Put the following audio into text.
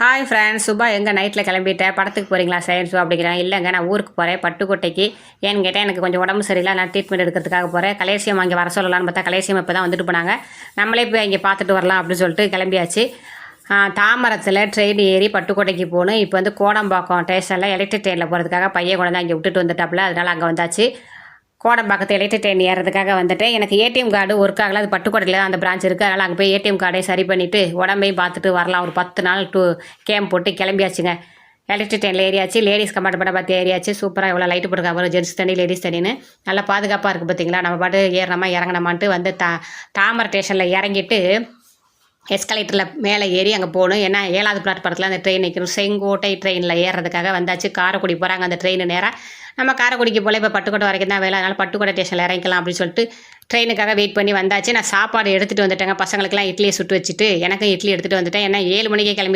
Hi friends, Subha எங்கே நைட்டில் கிளம்பிட்டேன், படத்துக்கு போகிறீங்களா சயின்ஸ் ஷோ அப்படிங்கிறாங்க. இல்லைங்க, நான் ஊருக்கு போகிறேன் பட்டுக்கோட்டைக்கு. ஏன்னு கேட்டால் எனக்கு கொஞ்சம் உடம்பு சரியில்லை, நான் ட்ரீட்மெண்ட் எடுக்கிறதுக்காக போகிறேன். கலேசியம் அங்கே வர சொல்லலான்னு பார்த்தா கலேசியம் இப்போ தான் வந்துட்டு போனாங்க. நம்மளே போய் இங்கே பார்த்துட்டு வரலாம் அப்படின்னு சொல்லிட்டு கிளம்பியாச்சு. தாம்பரத்தில் ட்ரெயின் ஏறி பட்டுக்கோட்டைக்கு போகணும். இப்போ வந்து கோடம்பாக்கம் ஸ்டேஷனில் எலக்ட்ரிக் ட்ரெயினில் போகிறதுக்காக பையன் கொண்டு அங்கே விட்டுட்டு வந்துட்டாப்புல, அதனால் அங்கே வந்தாச்சு. கோடம்பாக்கத்து எலக்ட்ரிக் ட்ரெயின் ஏறதுக்காக வந்துட்டேன். எனக்கு ஏடிஎம் கார்டு ஒர்க் ஆகலை, அது பட்டுக்கோட்டையில் தான் அந்த பிரான்ச் இருக்குது. அதனால் அங்கே போய் ஏடிஎம் கார்டையும் சரி பண்ணிவிட்டு உடம்பையும் பார்த்துட்டு வரலாம். ஒரு 10 நாள் கேம்ப் போட்டு கிளம்பியாச்சுங்க. எலக்ட்ரிக் ட்ரெயினில் ஏறியாச்சு. லேடிஸ் கம்பார்ட்மெண்ட்டை பார்த்து ஏறியாச்சு. சூப்பராக எவ்வளோ லைட்டு போட்டுருக்காங்க, ஒரு ஜென்ஸ் தனி லேடிஸ் தனின்னு நல்லா பாதுகாப்பாக இருக்குது பார்த்தீங்களா. நம்ம பாட்டு ஏறினமா இறங்கினமான்ட்டு வந்து தாமரை ஸ்டேஷனில் இறங்கிட்டு எஸ்கலேட்டரில் மேலே ஏறி அங்கே போகணும். ஏன்னா 7வது பிளாட்பாரத்தில் அந்த ட்ரெயின் நிற்கணும். செங்கோட்டை ட்ரெயினில் ஏறுறதுக்காக வந்தாச்சு. காரைக்குடி போகிறாங்க அந்த ட்ரெயின் நேராக. நம்ம காரைக்குடிக்கு போல இப்போ பட்டுக்கோட்டை வரைக்கும் தான் வேலை, அதனால் பட்டுக்கோட்டை ஸ்டேஷனில் இறங்கிக்கலாம் அப்படின்னு சொல்லிட்டு ட்ரெயினுக்காக வெயிட் பண்ணி வந்தாச்சு. நான் சாப்பாடு எடுத்துகிட்டு வந்துட்டேங்க. பசங்களுக்குலாம் இட்லியை சுட்டு வச்சுட்டு எனக்கும் இட்லி எடுத்துகிட்டு வந்துட்டேன். ஏன்னா 7 மணிக்கே கிளம்பி